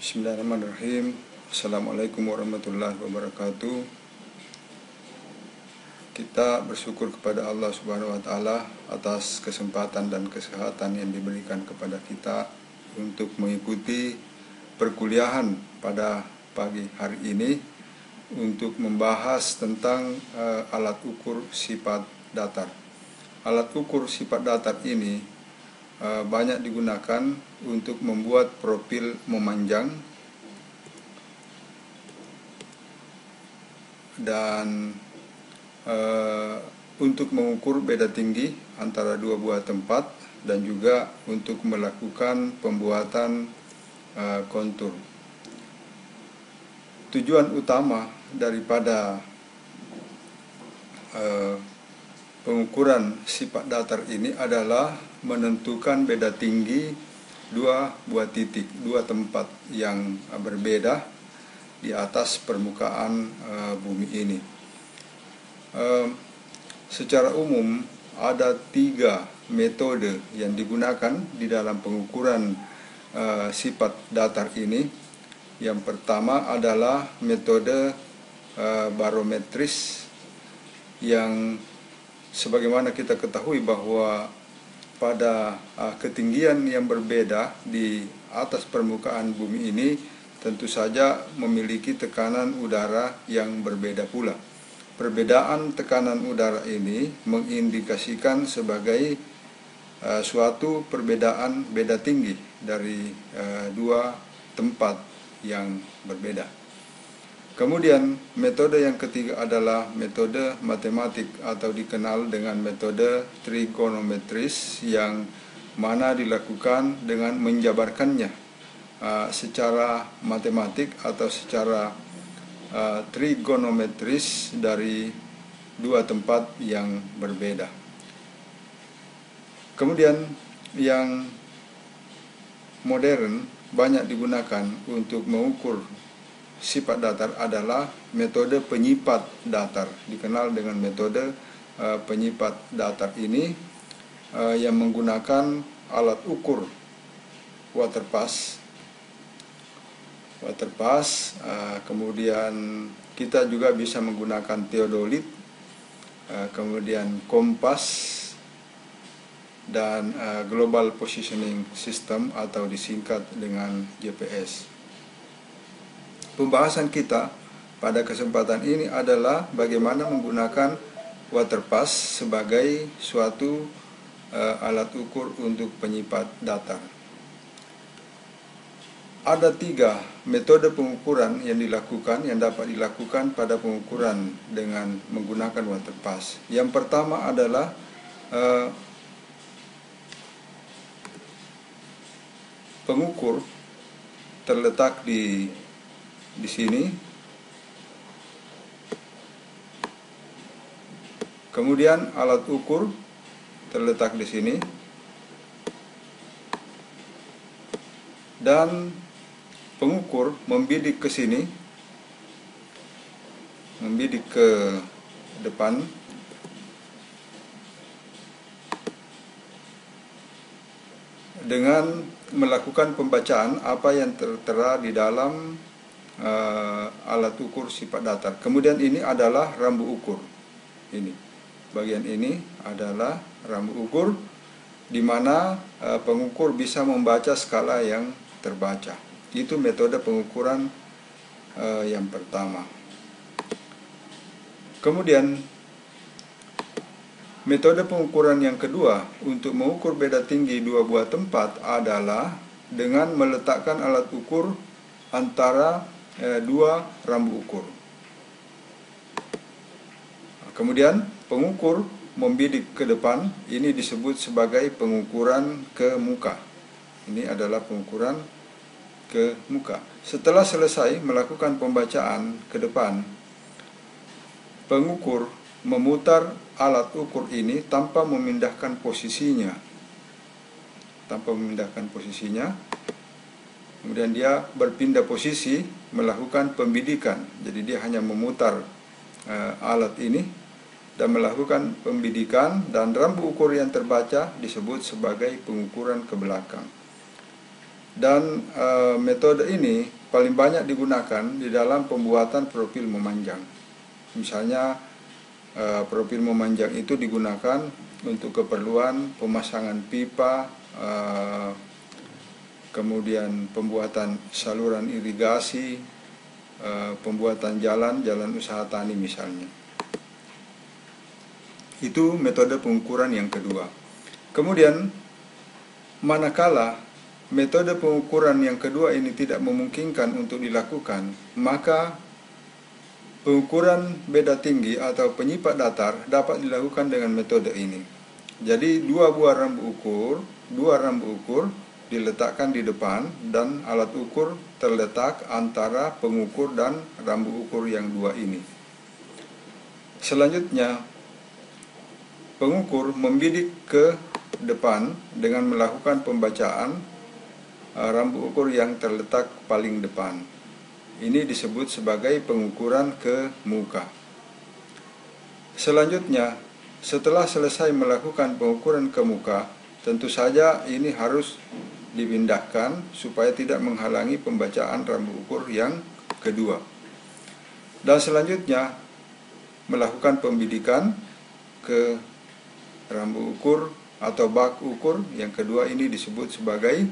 Bismillahirrahmanirrahim. Assalamualaikum warahmatullahi wabarakatuh. Kita bersyukur kepada Allah Subhanahu wa Ta'ala atas kesempatan dan kesehatan yang diberikan kepada kita untuk mengikuti perkuliahan pada pagi hari ini untuk membahas tentang alat ukur sifat datar. Alat ukur sifat datar ini banyak digunakan untuk membuat profil memanjang dan untuk mengukur beda tinggi antara dua buah tempat dan juga untuk melakukan pembuatan kontur. Tujuan utama daripada pengukuran sifat datar ini adalah menentukan beda tinggi dua buah titik, dua tempat yang berbeda di atas permukaan bumi ini. Secara umum ada 3 metode yang digunakan di dalam pengukuran sifat datar ini. Yang pertama adalah metode barometris, yang sebagaimana kita ketahui bahwa pada ketinggian yang berbeda di atas permukaan bumi ini tentu saja memiliki tekanan udara yang berbeda pula. Perbedaan tekanan udara ini mengindikasikan sebagai suatu perbedaan beda tinggi dari dua tempat yang berbeda. Kemudian metode yang ketiga adalah metode matematik atau dikenal dengan metode trigonometris, yang mana dilakukan dengan menjabarkannya secara matematik atau secara trigonometris dari dua tempat yang berbeda. Kemudian yang modern banyak digunakan untuk mengukur sifat datar adalah metode penyipat datar. Dikenal dengan metode penyipat datar ini yang menggunakan alat ukur water pass. Kemudian kita juga bisa menggunakan theodolit, kemudian kompas, dan global positioning system atau disingkat dengan GPS. Pembahasan kita pada kesempatan ini adalah bagaimana menggunakan water pass sebagai suatu alat ukur untuk penyipat datar. Ada 3 metode pengukuran yang dapat dilakukan pada pengukuran dengan menggunakan water pass. Yang pertama adalah pengukur terletak di sini. Kemudian alat ukur terletak di sini. Dan pengukur membidik ke sini, membidik ke depan. Dengan melakukan pembacaan apa yang tertera di dalam alat ukur sifat datar. Kemudian ini adalah rambu ukur. Ini bagian ini adalah rambu ukur, di mana pengukur bisa membaca skala yang terbaca. Itu metode pengukuran yang pertama. Kemudian metode pengukuran yang kedua untuk mengukur beda tinggi dua buah tempat adalah dengan meletakkan alat ukur antara dua rambu ukur. Kemudian pengukur membidik ke depan. Ini disebut sebagai pengukuran ke muka. Ini adalah pengukuran ke muka. Setelah selesai melakukan pembacaan ke depan, pengukur memutar alat ukur ini tanpa memindahkan posisinya. Kemudian dia berpindah posisi melakukan pembidikan. Jadi dia hanya memutar alat ini dan melakukan pembidikan, dan rambu ukur yang terbaca disebut sebagai pengukuran ke belakang. Dan metode ini paling banyak digunakan di dalam pembuatan profil memanjang. Misalnya profil memanjang itu digunakan untuk keperluan pemasangan pipa, kemudian pembuatan saluran irigasi, pembuatan jalan usaha tani misalnya. Itu metode pengukuran yang kedua. Kemudian manakala metode pengukuran yang kedua ini tidak memungkinkan untuk dilakukan, maka pengukuran beda tinggi atau penyipat datar dapat dilakukan dengan metode ini. Jadi dua rambu ukur diletakkan di depan dan alat ukur terletak antara pengukur dan rambu ukur yang dua ini. Selanjutnya, pengukur membidik ke depan dengan melakukan pembacaan rambu ukur yang terletak paling depan. Ini disebut sebagai pengukuran ke muka. Selanjutnya, setelah selesai melakukan pengukuran ke muka, tentu saja ini harus dipindahkan supaya tidak menghalangi pembacaan rambu ukur yang kedua. Dan selanjutnya, melakukan pembidikan ke rambu ukur atau bak ukur yang kedua, ini disebut sebagai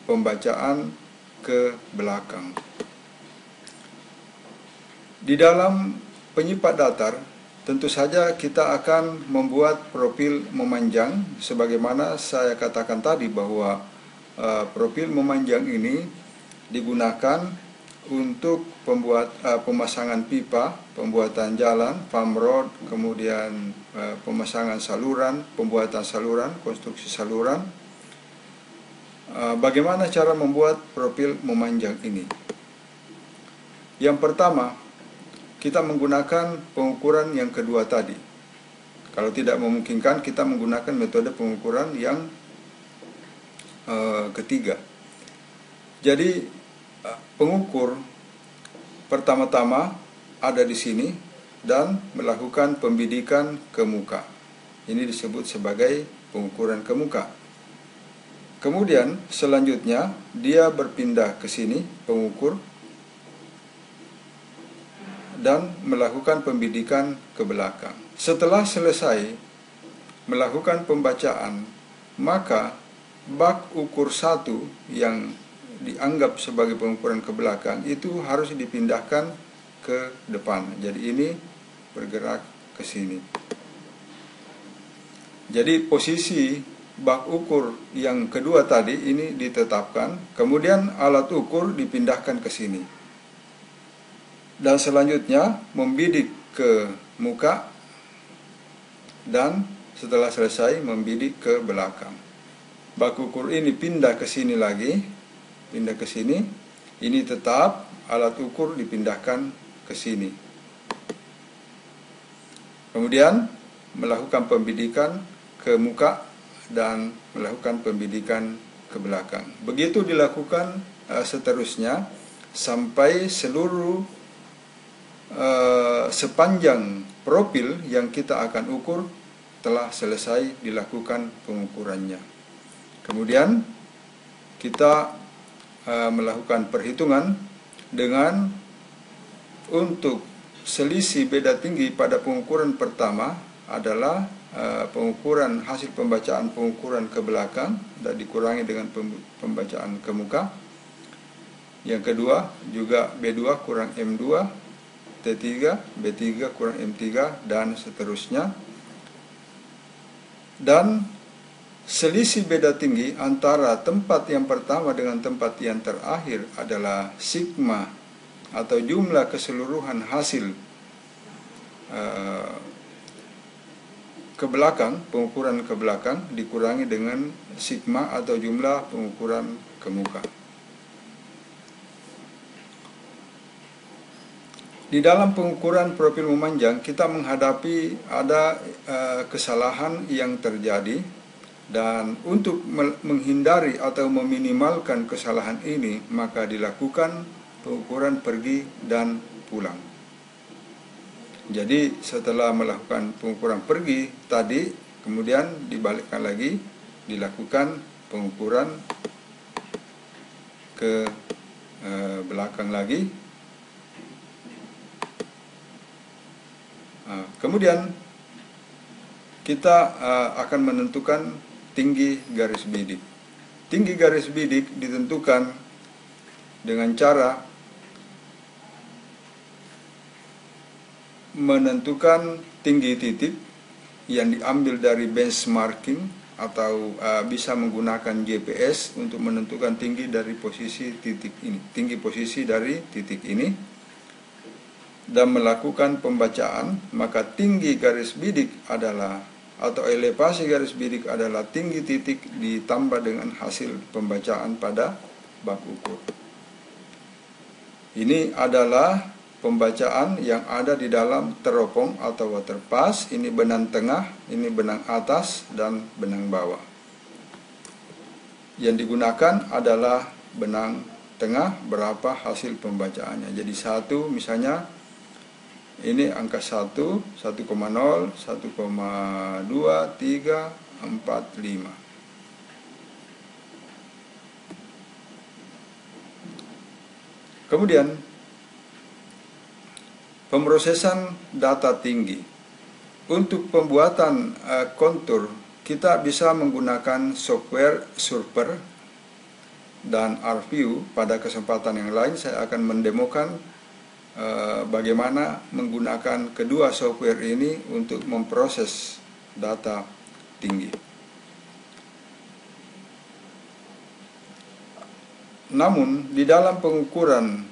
pembacaan ke belakang. Di dalam penyipat datar, tentu saja kita akan membuat profil memanjang sebagaimana saya katakan tadi bahwa profil memanjang ini digunakan untuk pemasangan pipa, pembuatan jalan, farm road, kemudian pemasangan saluran, pembuatan saluran, konstruksi saluran. Bagaimana cara membuat profil memanjang ini? Yang pertama, kita menggunakan pengukuran yang kedua tadi. Kalau tidak memungkinkan, kita menggunakan metode pengukuran yang ketiga. Jadi pengukur pertama-tama ada di sini dan melakukan pembidikan ke muka. Ini disebut sebagai pengukuran ke muka. Kemudian selanjutnya dia berpindah ke sini, pengukur, dan melakukan pembidikan ke belakang. Setelah selesai melakukan pembacaan, maka bak ukur 1 yang dianggap sebagai pengukuran ke belakang itu harus dipindahkan ke depan. Jadi ini bergerak ke sini. Jadi posisi bak ukur yang kedua tadi ini ditetapkan, kemudian alat ukur dipindahkan ke sini. Dan selanjutnya membidik ke muka dan setelah selesai membidik ke belakang. Bak ukur ini pindah ke sini lagi, pindah ke sini. Ini tetap alat ukur dipindahkan ke sini. Kemudian melakukan pembidikan ke muka dan melakukan pembidikan ke belakang. Begitu dilakukan seterusnya sampai seluruh sepanjang profil yang kita akan ukur telah selesai dilakukan pengukurannya. Kemudian kita melakukan perhitungan dengan untuk selisih beda tinggi pada pengukuran pertama adalah pengukuran hasil pembacaan pengukuran ke belakang dan dikurangi dengan pembacaan ke muka. Yang kedua juga B2 kurang M2, T3, B3 kurang M3 dan seterusnya. Dan selisih beda tinggi antara tempat yang pertama dengan tempat yang terakhir adalah sigma atau jumlah keseluruhan hasil ke belakang, pengukuran ke belakang dikurangi dengan sigma atau jumlah pengukuran ke muka. Di dalam pengukuran profil memanjang kita menghadapi ada kesalahan yang terjadi, dan untuk menghindari atau meminimalkan kesalahan ini maka dilakukan pengukuran pergi dan pulang. Jadi setelah melakukan pengukuran pergi tadi, kemudian dibalikkan lagi, dilakukan pengukuran ke belakang lagi. Kemudian kita akan menentukan tinggi garis bidik. Tinggi garis bidik ditentukan dengan cara menentukan tinggi titik yang diambil dari benchmarking atau bisa menggunakan GPS untuk menentukan tinggi dari posisi titik ini, tinggi posisi dari titik ini, dan melakukan pembacaan. Maka tinggi garis bidik adalah, atau elevasi garis bidik adalah tinggi titik ditambah dengan hasil pembacaan pada bak ukur. Ini adalah pembacaan yang ada di dalam teropong atau waterpass. Ini benang tengah, ini benang atas, dan benang bawah. Yang digunakan adalah benang tengah berapa hasil pembacaannya. Jadi 1 misalnya, ini angka 1, 1,0, 1,2, 3, 4, 5. Kemudian, pemrosesan data tinggi. Untuk pembuatan kontur, kita bisa menggunakan software Surfer dan ArcView. Pada kesempatan yang lain, saya akan mendemokan bagaimana menggunakan kedua software ini untuk memproses data tinggi. Namun di dalam pengukuran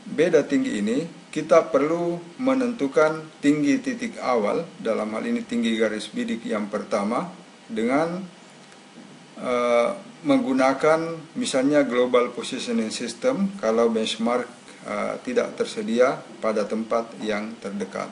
beda tinggi ini, kita perlu menentukan tinggi titik awal, dalam hal ini tinggi garis bidik yang pertama, dengan menggunakan misalnya Global Positioning System kalau benchmark tidak tersedia pada tempat yang terdekat.